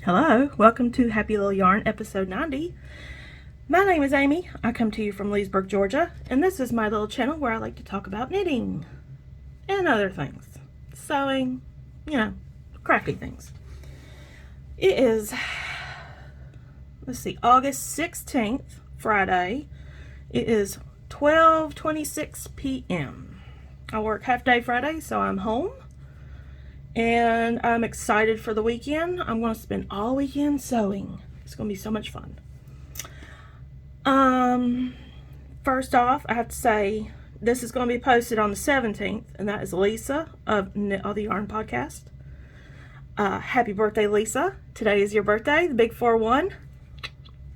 Hello, welcome to Happy Little Yarn episode 90. My name is Amy. I come to you from Leesburg, Georgia, and this is my little channel where I like to talk about knitting and other things. Sewing, crafty things. It is, August 16th, Friday. It is 12:26 p.m. I work half day Friday, so I'm home. And I'm excited for the weekend. I'm going to spend all weekend sewing. It's going to be so much fun. First off, I have to say, this is going to be posted on the 17th, and that is Lisa of Knit All the Yarn podcast. Happy birthday, Lisa. Today is your birthday, the big 4-1.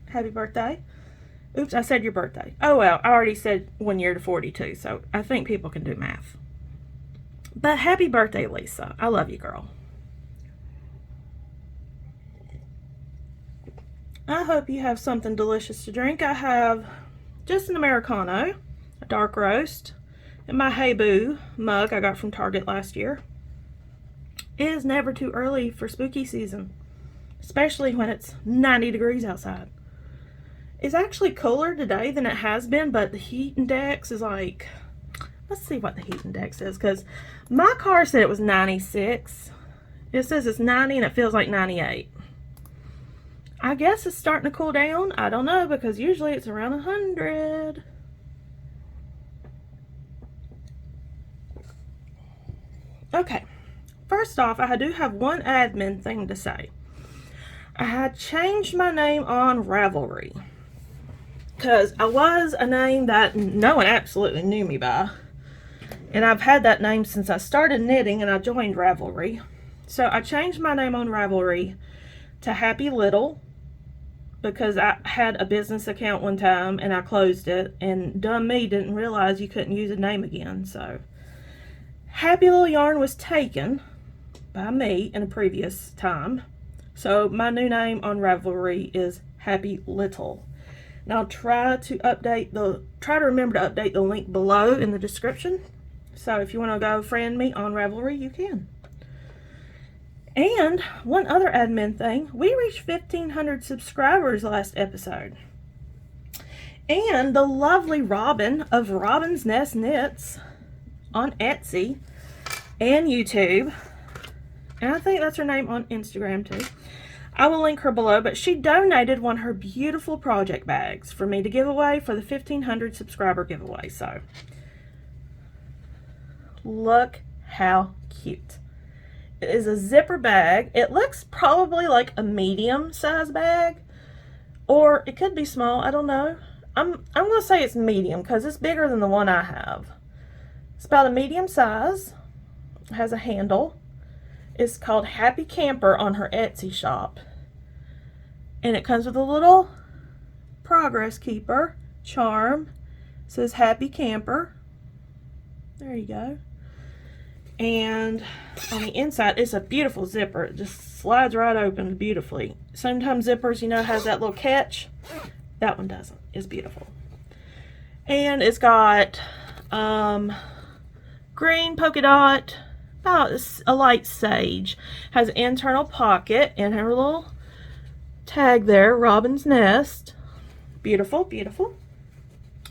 Happy birthday. Oops, I said your birthday. Oh, well, I already said 1 year to 42, so I think people can do math. But happy birthday, Lisa. I love you, girl. I hope you have something delicious to drink. I have just an Americano, a dark roast, and my Hey Boo mug I got from Target last year. It is never too early for spooky season, especially when it's 90 degrees outside. It's actually cooler today than it has been, but the heat index is like... Let's see what the heat index is, because my car said it was 96. It says it's 90 and it feels like 98. I guess it's starting to cool down. I don't know, because usually it's around 100. Okay, first off, I do have one admin thing to say. I had changed my name on Ravelry, because I was a name that no one absolutely knew me by. And I've had that name since I started knitting and I joined Ravelry. So I changed my name on Ravelry to Happy Little because I had a business account one time and I closed it, and dumb me didn't realize you couldn't use a name again. So Happy Little Yarn was taken by me in a previous time. So my new name on Ravelry is Happy Little. Now try to remember to update the link below in the description. So if you want to go friend me on Ravelry, you can. And one other admin thing, we reached 1,500 subscribers last episode. And the lovely Robin of Robin's Nest Knits on Etsy and YouTube, and I think that's her name on Instagram too. I will link her below, but she donated one of her beautiful project bags for me to give away for the 1,500 subscriber giveaway. So look how cute. It is a zipper bag. It looks probably like a medium size bag, or it could be small. I don't know. I'm going to say it's medium because it's bigger than the one I have. It's about a medium size. It has a handle. It's called Happy Camper on her Etsy shop. And it comes with a little progress keeper charm. It says Happy Camper. There you go. And on the inside, it's a beautiful zipper. It just slides right open beautifully. Sometimes zippers, has that little catch. That one doesn't. It's beautiful. And it's got green polka dot, about a light sage. Has an internal pocket and her little tag there, Robin's Nest. Beautiful, beautiful.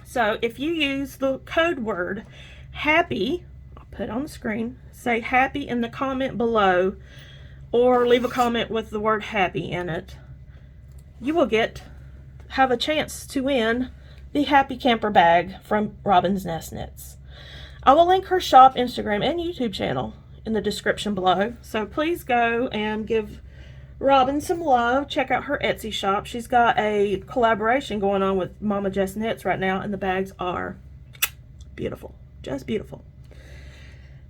So if you use the code word happy, I'll put it on the screen, say happy in the comment below, or leave a comment with the word happy in it, you will have a chance to win the Happy Camper bag from Robin's Nest Knits. I will link her shop, Instagram, and YouTube channel in the description below. So please go and give Robin some love. Check out her Etsy shop. She's got a collaboration going on with Mama Jess Knits right now, and the bags are beautiful. Just beautiful.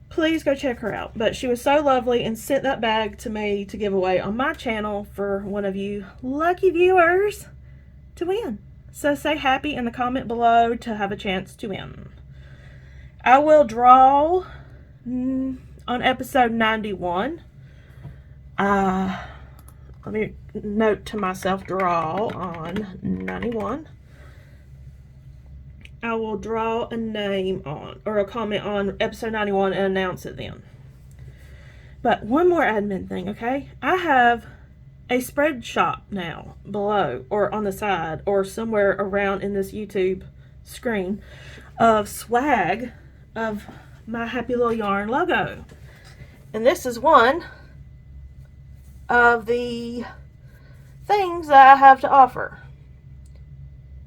Please go check her out. But she was so lovely and sent that bag to me to give away on my channel for one of you lucky viewers to win. So say happy in the comment below to have a chance to win. I will draw on episode 91. Let me note to myself, draw on 91. I will draw a name on, or a comment on episode 91 and announce it then. But one more admin thing, okay? I have a spread shop now below or on the side or somewhere around in this YouTube screen of swag of my Happy Little Yarn logo. And this is one of the things that I have to offer.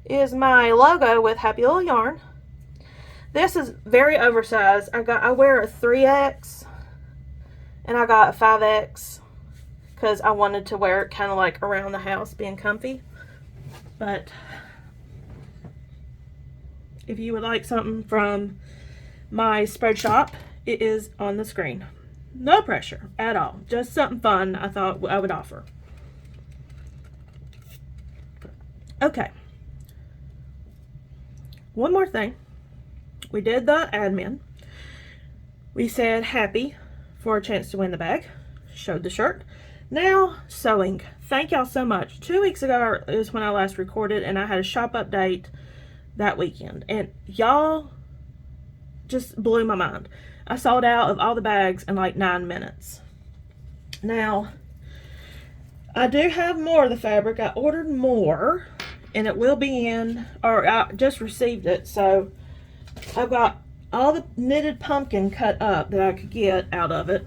Is my logo with Happy Little Yarn. This is very oversized. I wear a 3X and I got a 5X because I wanted to wear it kind of like around the house being comfy. But if you would like something from my spread shop, it is on the screen. No pressure at all. Just something fun I thought I would offer. Okay. One more thing. We did the admin. We said happy for a chance to win the bag. Showed the shirt. Now, sewing. Thank y'all so much. 2 weeks ago is when I last recorded, and I had a shop update that weekend. And y'all just blew my mind. I sold out of all the bags in like 9 minutes. Now, I do have more of the fabric. I ordered more, and it will be in, or I just received it, so I've got all the knitted pumpkin cut up that I could get out of it.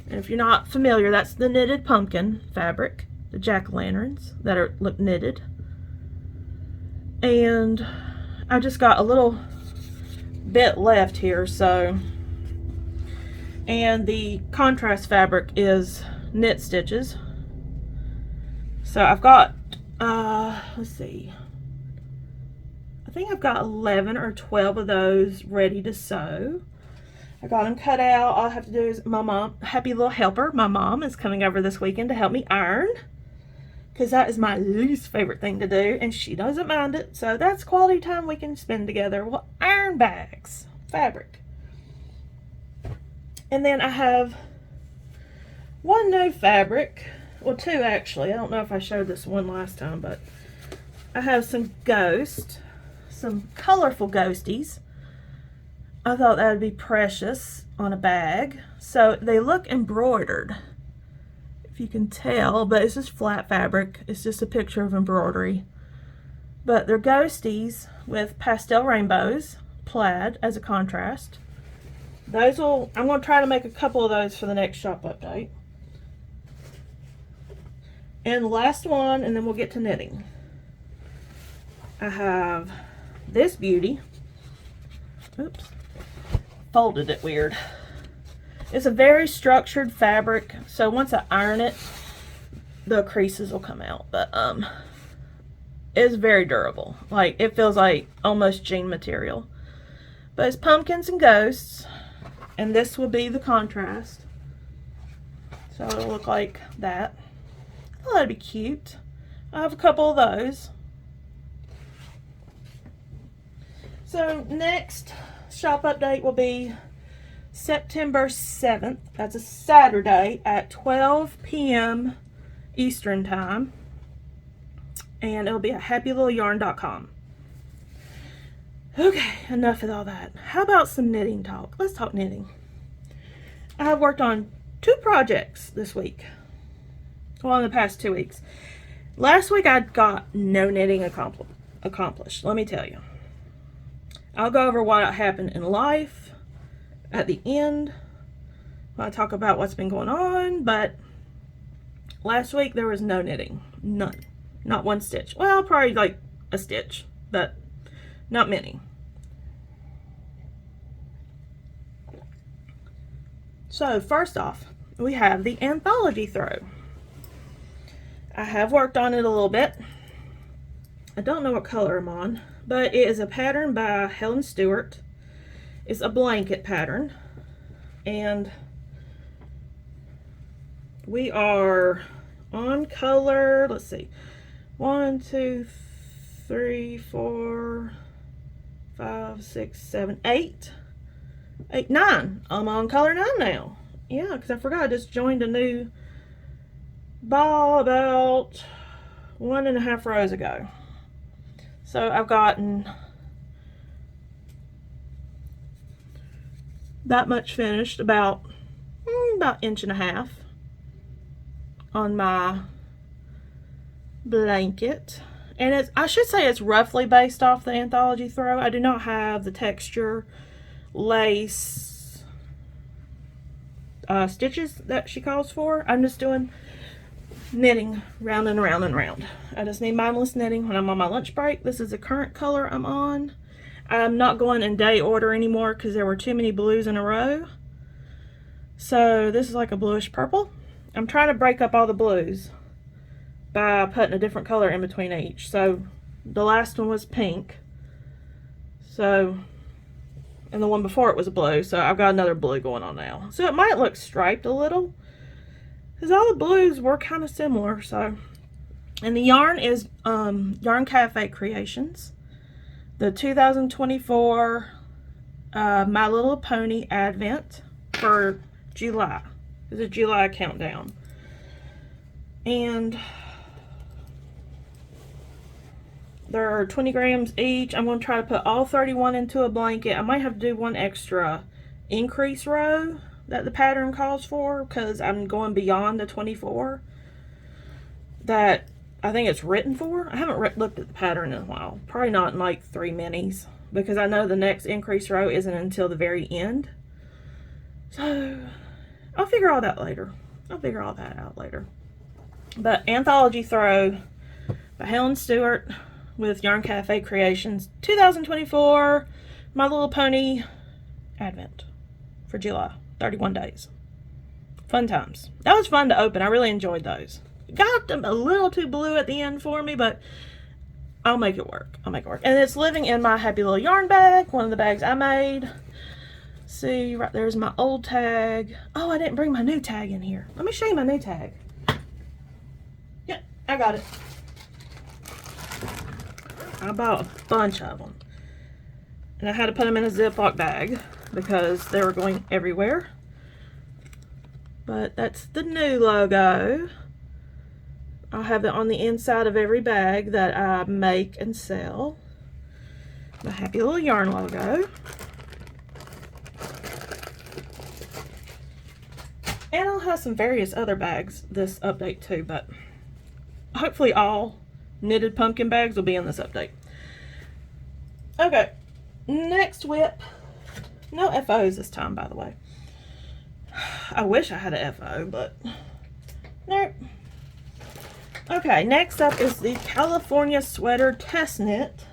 And if you're not familiar, that's the knitted pumpkin fabric, the jack-o'-lanterns that are knitted. And I just got a little bit left here, so. And the contrast fabric is knit stitches. So I've got, let's see. I think I've got 11 or 12 of those ready to sew. I got them cut out. All I have to do is my mom, happy little helper, my mom is coming over this weekend to help me iron. Because that is my least favorite thing to do, and she doesn't mind it. So that's quality time we can spend together. We'll iron bags, fabric. And then I have one new fabric. Well, two actually. I don't know if I showed this one last time, but I have some ghost. Some colorful ghosties. I thought that would be precious on a bag. So they look embroidered, if you can tell, but it's just flat fabric. It's just a picture of embroidery. But they're ghosties with pastel rainbows, plaid as a contrast. I'm going to try to make a couple of those for the next shop update. And the last one, and then we'll get to knitting. I have this beauty. Oops. Folded it weird. It's a very structured fabric, so once I iron it, the creases will come out. But it's very durable. Like, it feels like almost jean material. But it's pumpkins and ghosts, and this will be the contrast. So it'll look like that. Oh, that'd be cute. I have a couple of those. So next shop update will be September 7th. That's a Saturday at 12 p.m. Eastern time. And it'll be at happylittleryarn.com. Okay, enough of all that. How about some knitting talk? Let's talk knitting. I have worked on 2 projects this week. Well, in the past 2 weeks. Last week I got no knitting accomplished, let me tell you. I'll go over what happened in life at the end when I talk about what's been going on, but last week there was no knitting. None. Not one stitch. Well, probably like a stitch, but not many. So first off, we have the Anthology throw. I have worked on it a little bit. I don't know what color I'm on, but it is a pattern by Helen Stewart. It's a blanket pattern, and we are on color, let's see, 1, 2, 3, 4, 5, 6, 7, 8, 9. I'm on color 9 now. Yeah, because I forgot I just joined a new ball about 1.5 rows ago. So I've gotten that much finished, about 1.5 inches. on my blanket. And I should say it's roughly based off the Anthology throw. I do not have the texture, lace, stitches that she calls for. I'm just doing knitting round and round and round. I just need mindless knitting when I'm on my lunch break. This is the current color I'm on. I'm not going in day order anymore because there were too many blues in a row. So this is like a bluish purple. I'm trying to break up all the blues by putting a different color in between each. So the last one was pink. So, and the one before it was blue. So I've got another blue going on now. So it might look striped a little, because all the blues were kind of similar. So, and the yarn is Yarn Cafe Creations, the 2024 My Little Pony Advent for July. It's a July countdown. And there are 20 grams each. I'm going to try to put all 31 into a blanket. I might have to do one extra increase row that the pattern calls for, because I'm going beyond the 24 that I think it's written for. I haven't looked at the pattern in a while. Probably not in like 3 minis, because I know the next increase row isn't until the very end. So I'll figure all that later. I'll figure all that out later. But Anthology Throw by Helen Stewart with Yarn Cafe Creations 2024 My Little Pony Advent for July. 31 days. Fun times. That was fun to open. I really enjoyed those. Got them a little too blue at the end for me, but I'll make it work. I'll make it work. And it's living in my happy little yarn bag, one of the bags I made. See, right there's my old tag. Oh, I didn't bring my new tag in here. Let me show you my new tag. Yeah, I got it. I bought a bunch of them. And I had to put them in a Ziploc bag because they were going everywhere. But that's the new logo. I'll have it on the inside of every bag that I make and sell. My happy little yarn logo. And I'll have some various other bags this update too, but hopefully all knitted pumpkin bags will be in this update. Okay, next whip. No FOs this time, by the way. I wish I had a FO, but nope. Okay, next up is the California Sweater Test Knit.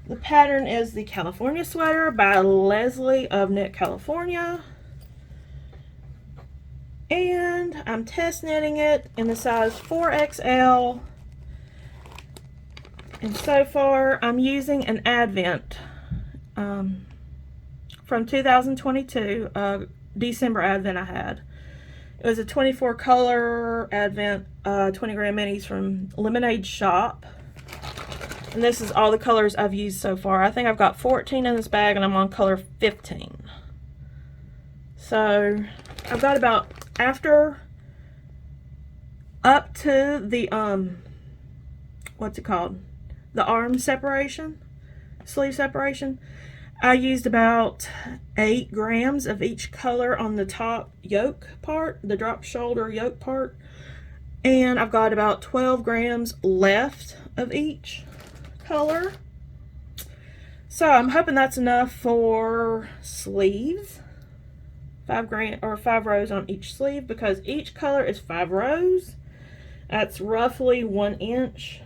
The pattern is the California Sweater by Leslie of Knit California. And I'm test knitting it in the size 4XL. And so far, I'm using an Advent from 2022, December Advent I had. It was a 24 color Advent, 20 gram minis from Lemonade Shop. And this is all the colors I've used so far. I think I've got 14 in this bag and I'm on color 15. So I've got about, up to the, what's it called? The arm separation, sleeve separation. I used about 8 grams of each color on the top yoke part, the drop shoulder yoke part. And I've got about 12 grams left of each color. So I'm hoping that's enough for sleeves. 5 rows on each sleeve, because each color is 5 rows. That's roughly 1 inch.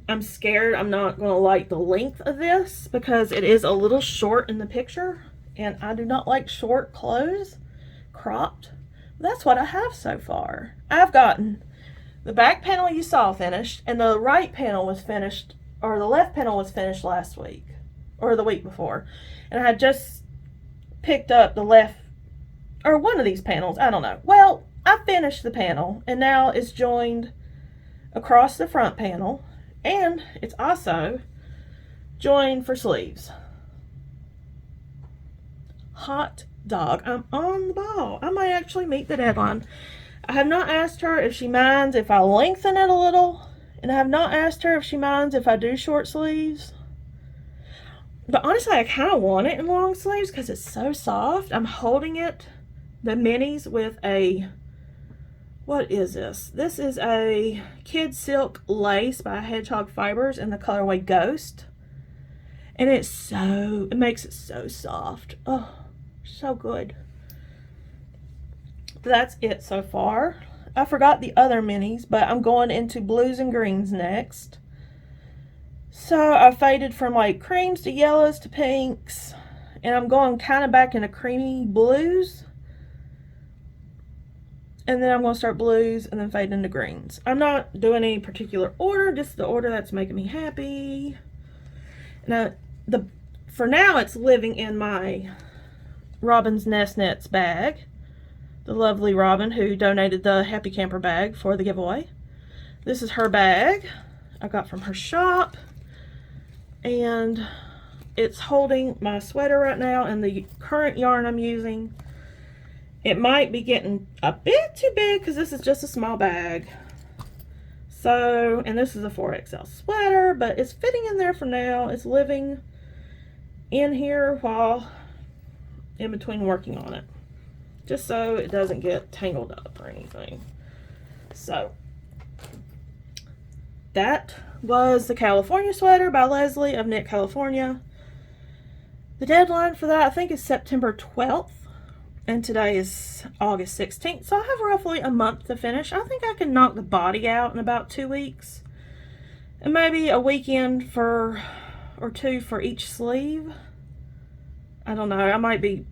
I'm scared I'm not going to like the length of this because it is a little short in the picture, and I do not like short clothes cropped. That's what I have so far. I've gotten the back panel you saw finished, and the right panel was finished, or the left panel was finished last week or the week before, and I had just picked up the left, or one of these panels, I don't know. Well, I finished the panel and now it's joined across the front panel. And it's also joined for sleeves. Hot dog. I'm on the ball. I might actually meet the deadline. I have not asked her if she minds if I lengthen it a little. And I have not asked her if she minds if I do short sleeves. But honestly, I kind of want it in long sleeves because it's so soft. I'm holding it the minis with a, what is this? This is a Kid Silk Lace by Hedgehog Fibers in the colorway Ghost. And it makes it so soft. Oh, so good. That's it so far. I forgot the other minis, but I'm going into blues and greens next. So I faded from like creams to yellows to pinks, and I'm going kind of back into creamy blues. And then I'm going to start blues and then fade into greens. I'm not doing any particular order, just the order that's making me happy. Now, for now, it's living in my Robin's Nest Nets bag. The lovely Robin who donated the Happy Camper bag for the giveaway. This is her bag I got from her shop. And it's holding my sweater right now and the current yarn I'm using. It might be getting a bit too big because this is just a small bag. So, and this is a 4XL sweater, but it's fitting in there for now. It's living in here while in between working on it, just so it doesn't get tangled up or anything. So that was the California sweater by Leslie of Knit California. The deadline for that, I think, is September 12th, and today is August 16th, so I have roughly a month to finish. I think I can knock the body out in about 2 weeks, and maybe a weekend or two for each sleeve. I don't know, I might be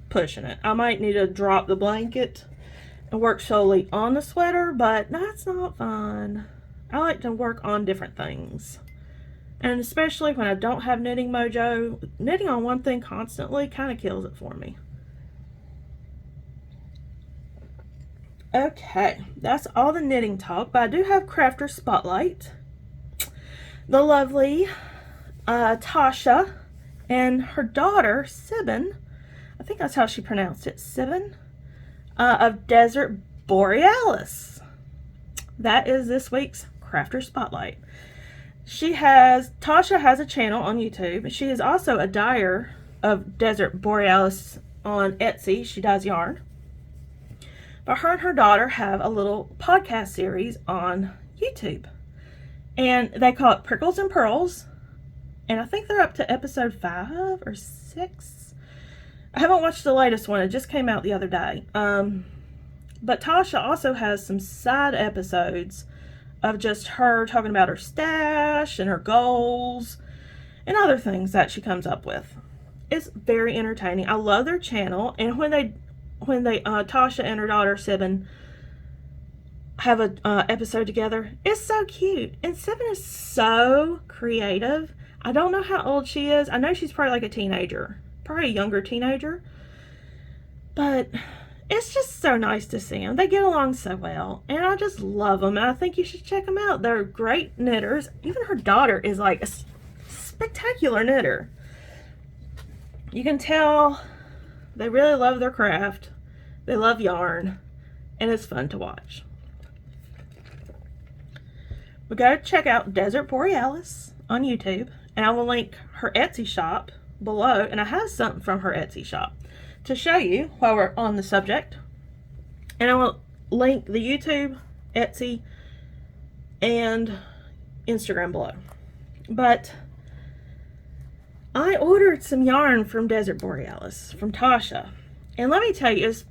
pushing it. I might need to drop the blanket and work solely on the sweater, but that's not fun. I like to work on different things, and especially when I don't have knitting mojo, knitting on one thing constantly kind of kills it for me. Okay, that's all the knitting talk, but I do have Crafter Spotlight. The lovely Tasha and her daughter Sibin, I think that's how she pronounced it, Sibin, of Desert Borealis. That is this week's Crafter Spotlight. Tasha has a channel on YouTube. She is also a dyer of Desert Borealis on Etsy. She dyes yarn. But her and her daughter have a little podcast series on YouTube. And they call it Prickles and Pearls. And I think they're up to episode 5 or 6. I haven't watched the latest one. It just came out the other day. But Tasha also has some side episodes of just her talking about her stash and her goals and other things that she comes up with. It's very entertaining. I love their channel, and when they Tasha and her daughter Sibin have a episode together, it's so cute. And Sibin is so creative. I don't know how old she is. I know she's probably like a teenager, probably a younger teenager, but it's just so nice to see them. They get along so well, and I just love them, and I think you should check them out. They're great knitters. Even her daughter is like a spectacular knitter. You can tell they really love their craft. They love yarn, and it's fun to watch. We gotta check out Desert Borealis on YouTube, and I will link her Etsy shop below, and I have something from her Etsy shop to show you while we're on the subject. And I will link the YouTube, Etsy, and Instagram below. But I ordered some yarn from Desert Borealis from Tasha, and let me tell you, it's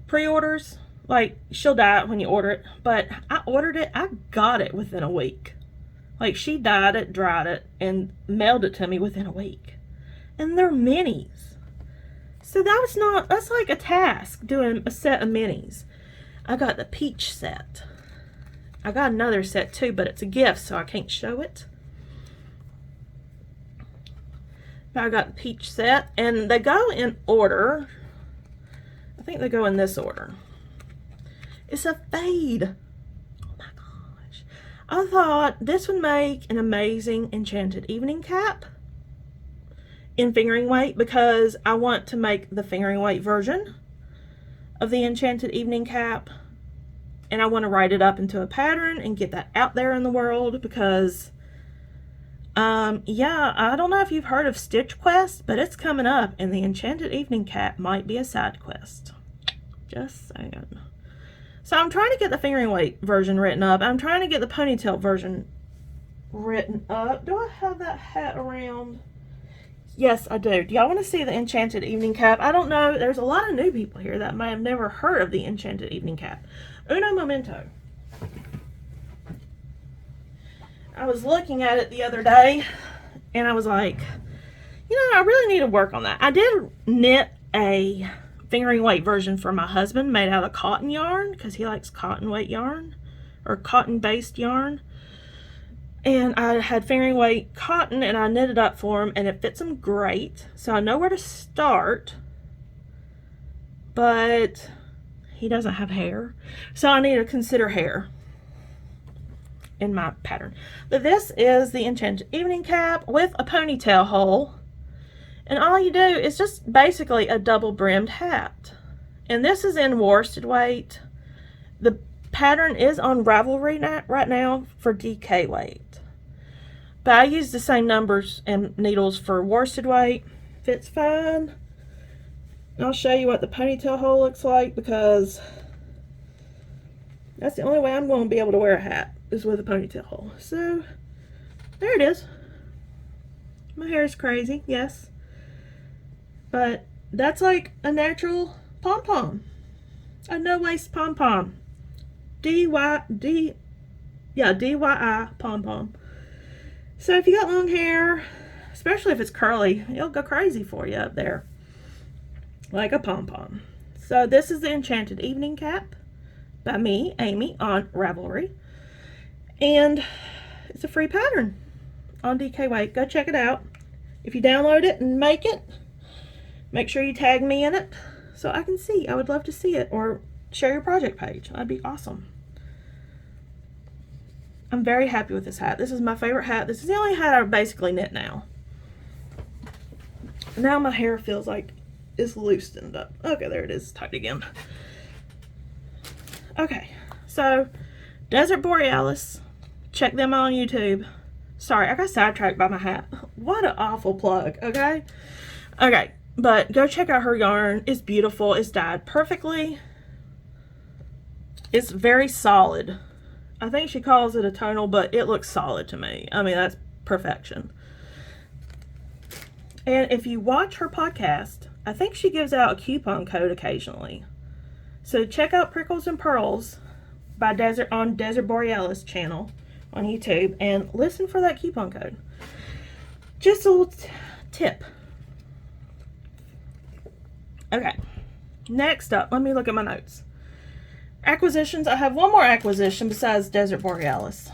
pre-orders. Like, she'll dye it when you order it, but I ordered it, I got it within a week. Like, she dyed it, dried it, and mailed it to me within a week. And they're minis. So that's like a task, doing a set of minis. I got the peach set. I got another set too, but it's a gift, so I can't show it. But I got the peach set, and they go in order. I think they go in this order. It's a fade. Oh my gosh. I thought this would make an amazing enchanted evening cap in fingering weight, because I want to make the fingering weight version of the enchanted evening cap, and I want to write it up into a pattern and get that out there in the world, because Yeah, I don't know if you've heard of Stitch Quest, but it's coming up, and the Enchanted Evening Cap might be a side quest. Just saying. So I'm trying to get the fingering weight version written up. I'm trying to get the ponytail version written up. Do I have that hat around? Yes, I do. Do y'all want to see the Enchanted Evening Cap? I don't know. There's a lot of new people here that may have never heard of the Enchanted Evening Cap. Uno momento. I was looking at it the other day, and I was like, you know, I really need to work on that. I did knit a fingering weight version for my husband made out of cotton yarn, because he likes cotton weight yarn, or cotton-based yarn. And I had fingering weight cotton, and I knit it up for him, and it fits him great. So I know where to start, but he doesn't have hair, so I need to consider hair in my pattern. But this is the Enchanted Evening Cap with a ponytail hole, and all you do is just basically a double brimmed hat. And this is in worsted weight. The pattern is on Ravelry right now for DK weight, but I use the same numbers and needles for worsted weight. Fits fine. And I'll show you what the ponytail hole looks like, because that's the only way I'm going to be able to wear a hat, is with a ponytail hole. So there it is. My hair is crazy, yes, but that's like a natural pom-pom, a no-waist pom-pom. DIY pom-pom. So if you got long hair, especially if it's curly, it'll go crazy for you up there, like a pom-pom. So this is the Enchanted Evening Cap by me, Amy, on Ravelry. And it's a free pattern on DK weight. Go check it out. If you download it and make it, make sure you tag me in it so I can see. I would love to see it, or share your project page. That'd be awesome. I'm very happy with this hat. This is my favorite hat. This is the only hat I basically knit now. Now my hair feels like it's loosened up. Okay, there it is, tight again. Okay, so Desert Borealis. Check them out on YouTube. Sorry, I got sidetracked by my hat. What an awful plug, okay? Okay, but go check out her yarn. It's beautiful. It's dyed perfectly. It's very solid. I think she calls it a tonal, but it looks solid to me. I mean, that's perfection. And if you watch her podcast, I think she gives out a coupon code occasionally. So check out Prickles and Pearls by Desert Borealis channel on YouTube and listen for that coupon code. Just a little tip. Okay, next up, let me look at my notes. Acquisitions. I have one more acquisition besides Desert Borealis,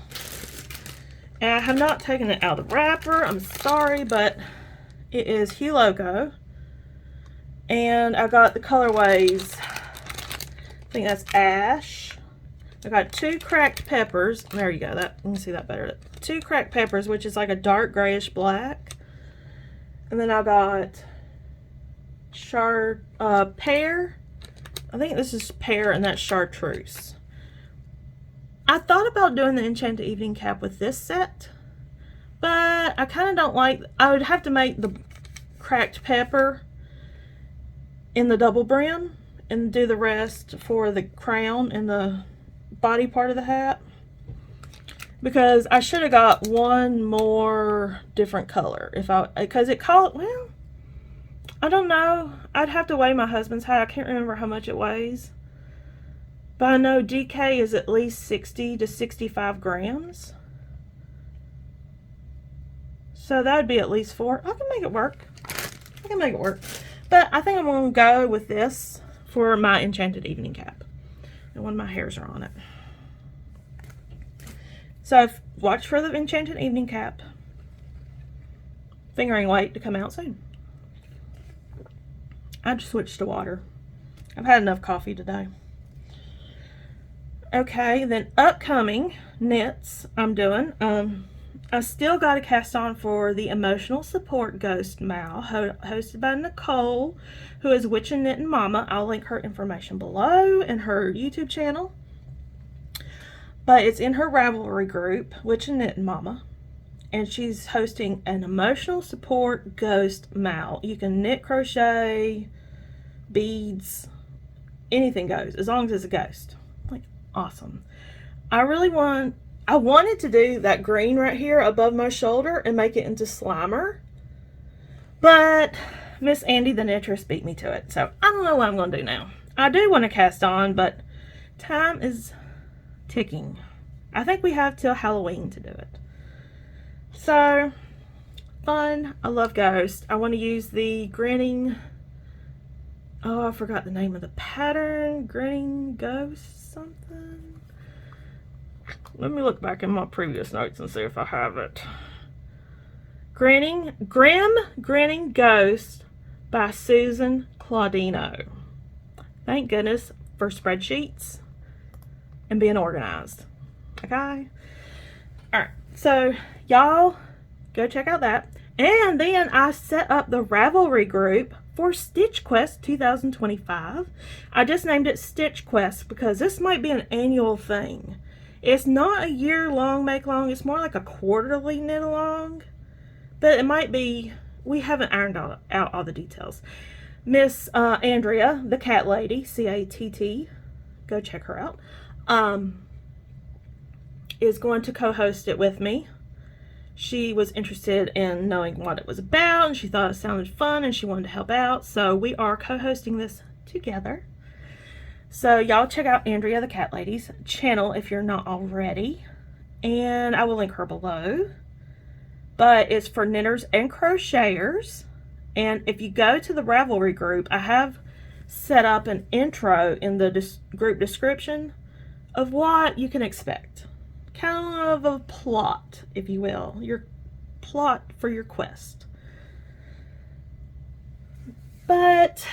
and I have not taken it out of the wrapper. I'm sorry, but it is Hue Loco, and I got the colorways. I think that's ash. I got 2 cracked peppers. There you go. That you can see that better. 2 cracked peppers, which is like a dark grayish black, and then I got pear. I think this is pear, and that's chartreuse. I thought about doing the Enchanted Evening Cap with this set, but I kind of don't like. I would have to make the cracked pepper in the double brim and do the rest for the crown and the body part of the hat, because I should have got one more different color because it called, well, I don't know. I'd have to weigh my husband's hat. I can't remember how much it weighs, but I know DK is at least 60 to 65 grams, so that would be at least 4. I can make it work. But I think I'm going to go with this for my Enchanted Evening Cap, and when my hairs are on it. So watch for the Enchanted Evening Cap fingering weight to come out soon. I just switched to water. I've had enough coffee today. Okay, then upcoming knits I'm doing. I still got a cast on for the Emotional Support Ghost Mal, hosted by Nicole, who is Witch and Knitting Mama. I'll link her information below and her YouTube channel. But it's in her Ravelry group, Witch and Knitting Mama. and she's hosting an emotional support ghost mall. You can knit, crochet, beads, anything goes as long as it's a ghost. Like, awesome. I wanted to do that green right here above my shoulder and make it into Slimer, but Miss Andy the Knitress beat me to it, so I don't know what I'm going to do now. I do want to cast on, but time is ticking. I think we have till Halloween to do it. So, fun. I love ghosts. I want to use the grinning, oh, I forgot the name of the pattern. Grinning ghost something. Let me look back in my previous notes and see if I have it. Grim Grinning Ghost by Susan Claudino. Thank goodness for spreadsheets and being organized. Okay? Alright, so y'all go check out that. And then I set up the Ravelry group for Stitch Quest 2025. I just named it Stitch Quest because this might be an annual thing. It's not a year-long make-along. It's more like a quarterly knit-along. But it might be, we haven't ironed out all the details. Miss Andrea, the cat lady, C-A-T-T, go check her out, is going to co-host it with me. She was interested in knowing what it was about, and she thought it sounded fun, and she wanted to help out. So we are co-hosting this together. So y'all check out Andrea the Cat Lady's channel if you're not already. And I will link her below. But it's for knitters and crocheters. And if you go to the Ravelry group, I have set up an intro in the group description of what you can expect. Kind of a plot, if you will. Your plot for your quest. But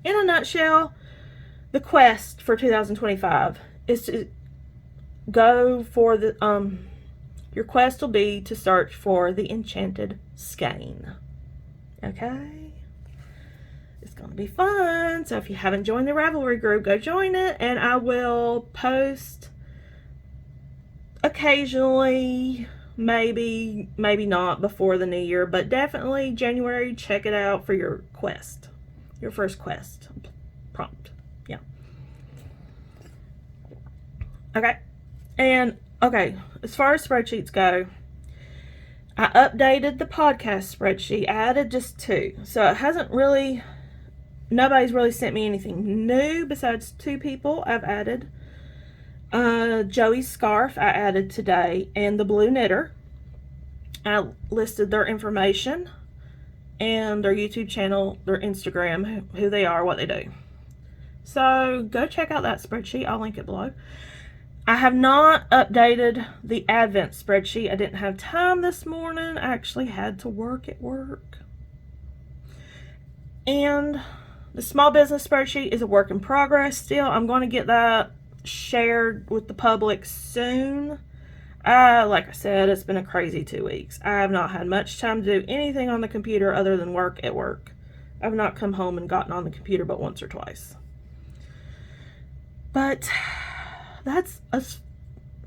in a nutshell, the quest for 2025 is to go for the your quest will be to search for the enchanted skein. Okay, it's gonna be fun. So if you haven't joined the Ravelry group, go join it, and I will post occasionally, maybe not before the new year, but definitely January. Check it out for your quest, your first quest prompt. Yeah. Okay. And okay, as far as spreadsheets go, I updated the podcast spreadsheet. I added just 2. So it hasn't really, nobody's really sent me anything new besides 2 people I've added. Joey's scarf I added today, and the Blue Knitter. I listed their information and their YouTube channel, their Instagram, who they are, what they do. So go check out that spreadsheet. I'll link it below. I have not updated the Advent spreadsheet. I didn't have time this morning. I actually had to work at work. And the small business spreadsheet is a work in progress still. I'm going to get that shared with the public soon. Like I said, it's been a crazy 2 weeks. I have not had much time to do anything on the computer other than work at work. I've not come home and gotten on the computer but once or twice. But that's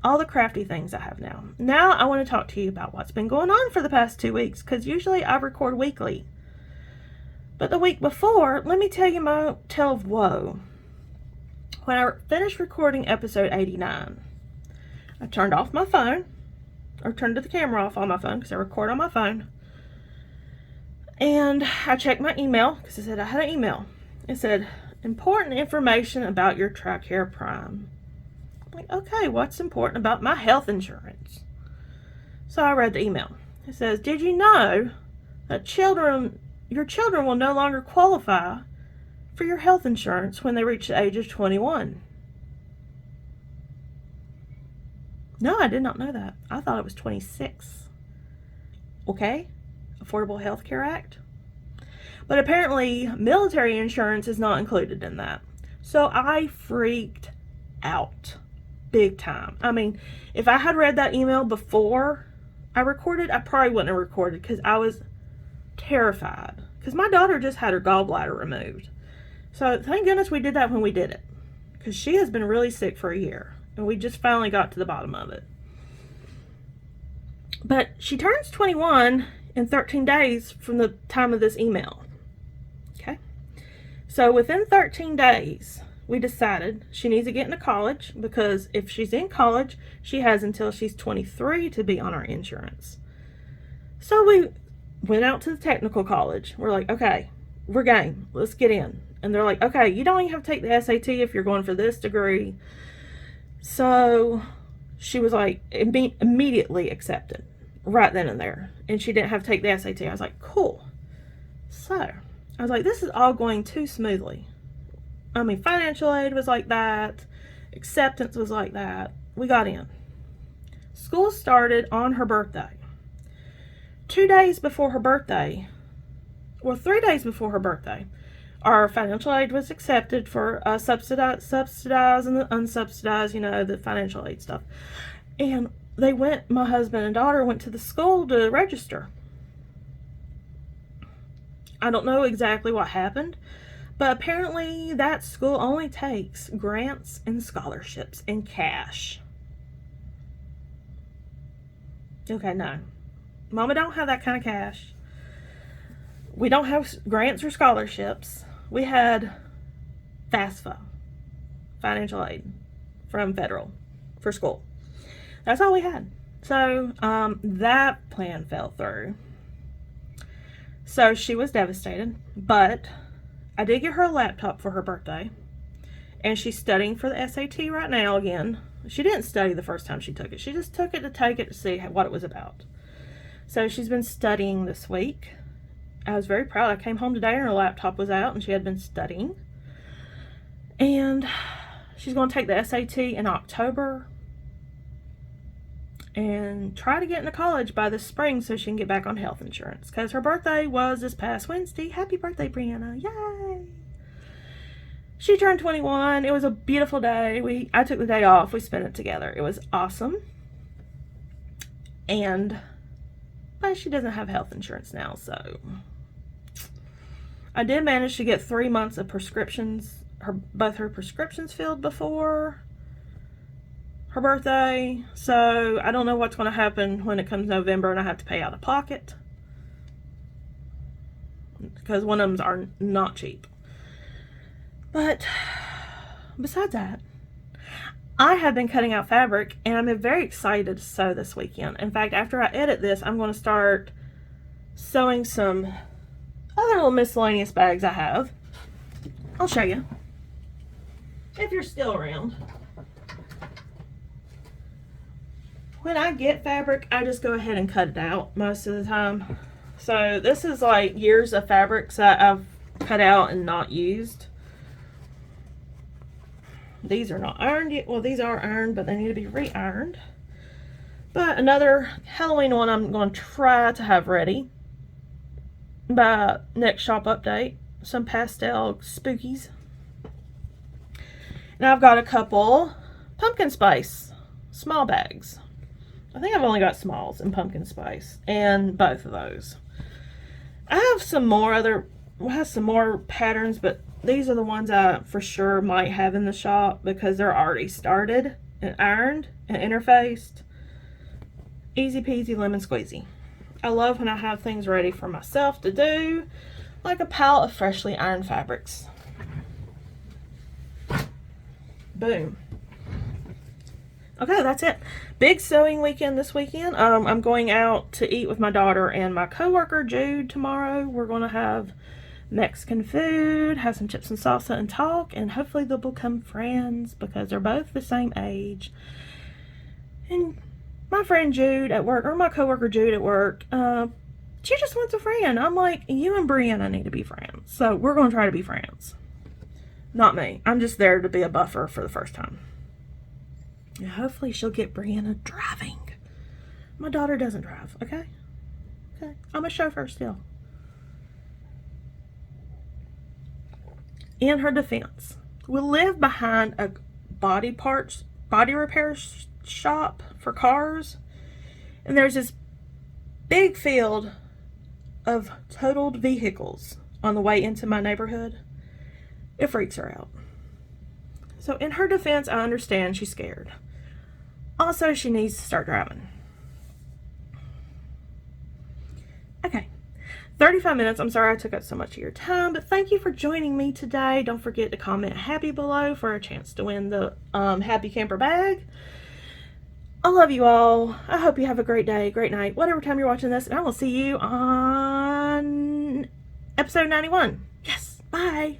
all the crafty things I have now. Now I want to talk to you about what's been going on for the past 2 weeks, because usually I record weekly. But the week before, let me tell you my tale of woe. When I finished recording episode 89, I turned off my phone, or turned the camera off on my phone, because I record on my phone. And I checked my email, because it said I had an email. It said, important information about your TRICARE Prime. Like, okay, what's important about my health insurance? So I read the email. It says, did you know that your children will no longer qualify for your health insurance when they reach the age of 21? No, I did not know that. I thought it was 26. Okay, Affordable Health Care Act. But apparently military insurance is not included in that. So I freaked out. Big time. I mean, if I had read that email before I recorded, I probably wouldn't have recorded, because I was terrified. Because my daughter just had her gallbladder removed. So thank goodness we did that when we did it. Because she has been really sick for a year. And we just finally got to the bottom of it. But she turns 21 in 13 days from the time of this email. Okay. So within 13 days, we decided she needs to get into college, because if she's in college, she has until she's 23 to be on our insurance. So we went out to the technical college. We're like, okay, we're game. Let's get in. And they're like, okay, you don't even have to take the SAT if you're going for this degree. So she was like, immediately accepted right then and there. And she didn't have to take the SAT. I was like, cool. So I was like, this is all going too smoothly. I mean, financial aid was like that. Acceptance was like that. We got in. School started on her birthday. 2 days before her birthday, or 3 days before her birthday, our financial aid was accepted for subsidized and the unsubsidized, you know, the financial aid stuff. And they went, my husband and daughter went to the school to register. I don't know exactly what happened, but apparently that school only takes grants and scholarships and cash. Okay, no. Mama don't have that kind of cash. We don't have grants or scholarships. We had FAFSA, financial aid from federal for school. That's all we had. So that plan fell through. So she was devastated, but I did get her a laptop for her birthday, and she's studying for the SAT right now again. She didn't study the first time she took it. She just took it to see what it was about. So she's been studying this week. I was very proud. I came home today and her laptop was out and she had been studying. And she's going to take the SAT in October and try to get into college by this spring so she can get back on health insurance, because her birthday was this past Wednesday. Happy birthday, Brianna. Yay! She turned 21. It was a beautiful day. I took the day off. We spent it together. It was awesome. But she doesn't have health insurance now, so I did manage to get 3 months of prescriptions, both her prescriptions filled before her birthday. So I don't know what's going to happen when it comes November and I have to pay out of pocket, because one of them are not cheap. But besides that, I have been cutting out fabric, and I'm very excited to sew this weekend. In fact, after I edit this, I'm going to start sewing some other little miscellaneous bags I have. I'll show you, if you're still around. When I get fabric, I just go ahead and cut it out most of the time. So this is like years of fabrics that I've cut out and not used. These are not ironed yet. Well, these are ironed, but they need to be re-ironed. But another Halloween one I'm going to try to have ready by next shop update. Some pastel spookies. And I've got a couple pumpkin spice small bags. I think I've only got smalls in pumpkin spice, and both of those. I have some more patterns, but these are the ones I for sure might have in the shop because they're already started and ironed and interfaced. Easy peasy lemon squeezy. I love when I have things ready for myself to do, like a palette of freshly ironed fabrics. Boom. Okay, that's it. Big sewing weekend this weekend. I'm going out to eat with my daughter and my coworker Jude tomorrow. We're going to have Mexican food, have some chips and salsa, and talk, and hopefully they'll become friends because they're both the same age. And my friend Jude at work, or my coworker Jude at work, she just wants a friend. I'm like, you and Brianna need to be friends, so we're going to try to be friends. Not me. I'm just there to be a buffer for the first time. And hopefully she'll get Brianna driving. My daughter doesn't drive, okay? Okay, I'm a chauffeur still. In her defense, we live behind a body repair shop for cars, and there's this big field of totaled vehicles on the way into my neighborhood. It freaks her out. So in her defense, I understand she's scared. Also, she needs to start driving. Okay. 35 minutes. I'm sorry I took up so much of your time, but thank you for joining me today. Don't forget to comment happy below for a chance to win the Happy Camper bag. I love you all. I hope you have a great day, great night, whatever time you're watching this, and I will see you on episode 91. Yes, bye.